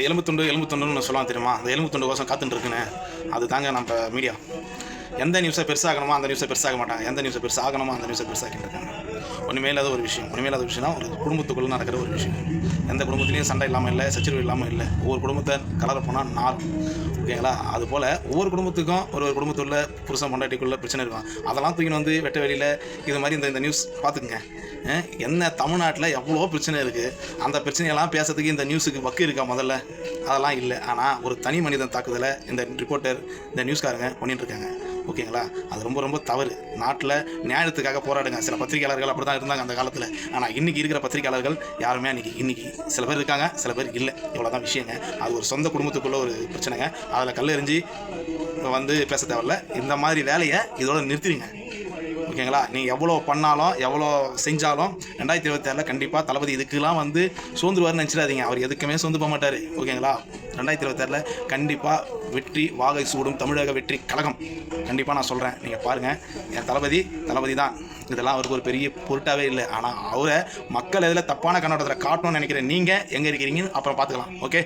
எலும்பு துண்டுன்னு சொல்லலாம் தெரியுமா? அந்த எலும்பு துண்டு கோசம் காத்துட்டு இருக்குன்னு அது தாங்க நம்ம மீடியா. எந்த நியூஸை பெருசாகணுமோ அந்த நியூஸை பெருசாக மாட்டாங்க, எந்த நியூஸை பெருசாகணுமோ அந்த நியூஸை பெருசாக்கிட்டு இருக்காங்க. ஒன்றுமே இல்லாத ஒரு விஷயம் தான் ஒரு குடும்பத்துக்குள்ளே நடக்கிற ஒரு விஷயம். எந்த குடும்பத்துலேயும் சண்டை இல்லாமல் இல்லை, சச்சரவு இல்லாமல் இல்லை. ஒவ்வொரு குடும்பத்தை கலர போனால் நார்ம், ஓகேங்களா? அதுபோல் ஒவ்வொரு குடும்பத்துக்கும் ஒரு குடும்பத்துள்ள புருஷன் பொண்டாட்டிக்குள்ளே பிரச்சனை இருக்கும். அதெல்லாம் தூக்கின்னு வந்து வெட்ட வெளியில் இது மாதிரி இந்த நியூஸ் பார்த்துக்குங்க. என்ன தமிழ்நாட்டில் எவ்வளோ பிரச்சனை இருக்குது, அந்த பிரச்சனையெல்லாம் பேசுறதுக்கு இந்த நியூஸுக்கு வக்கு இருக்கா? முதல்ல அதெல்லாம் இல்லை. ஆனால் ஒரு தனி மனிதன் தாக்குதலை இந்த ரிப்போர்ட்டர், இந்த நியூஸ்காரங்க பண்ணிட்டுருக்காங்க, ஓகேங்களா? அது ரொம்ப ரொம்ப தவறு. நாட்டில் நியாயத்துக்காக போராடுங்க. சில பத்திரிகையாளர்கள் அப்படி தான் இருந்தாங்க அந்த காலத்தில். ஆனால் இன்றைக்கி இருக்கிற பத்திரிகையாளர்கள் யாருமே இன்றைக்கி சில பேர் இருக்காங்க, சில பேர் இல்லை. இவ்வளோ தான் விஷயங்க. அது ஒரு சொந்த குடும்பத்துக்குள்ளே ஒரு பிரச்சனைங்க. அதில் கல் எறிஞ்சு வந்து பேச தேவையில்ல. இந்த மாதிரி வேலையை இதோட நிறுத்திடுங்க, ஓகேங்களா? நீங்கள் எவ்வளோ பண்ணாலும் எவ்வளோ செஞ்சாலும் 2026 கண்டிப்பாக தளபதி இதுக்கெல்லாம் வந்து சோர்ந்துருவார்னு நினச்சிடாதீங்க. அவர் எதுக்குமே சோர்ந்து போக மாட்டார், ஓகேங்களா? 2026 கண்டிப்பாக வெற்றி வாகை சூடும் தமிழக வெற்றி கழகம். கண்டிப்பாக நான் சொல்கிறேன், நீங்கள் பாருங்கள். என் தளபதி தான். இதெல்லாம் அவருக்கு ஒரு பெரிய பொருட்டாகவே இல்லை. ஆனால் அவரை மக்கள் எதில் தப்பான கண்ணோட்டத்தில் காட்டணும்னு நினைக்கிறேன். நீங்கள் எங்கே இருக்கிறீங்கன்னு அப்புறம் பார்த்துக்கலாம், ஓகே?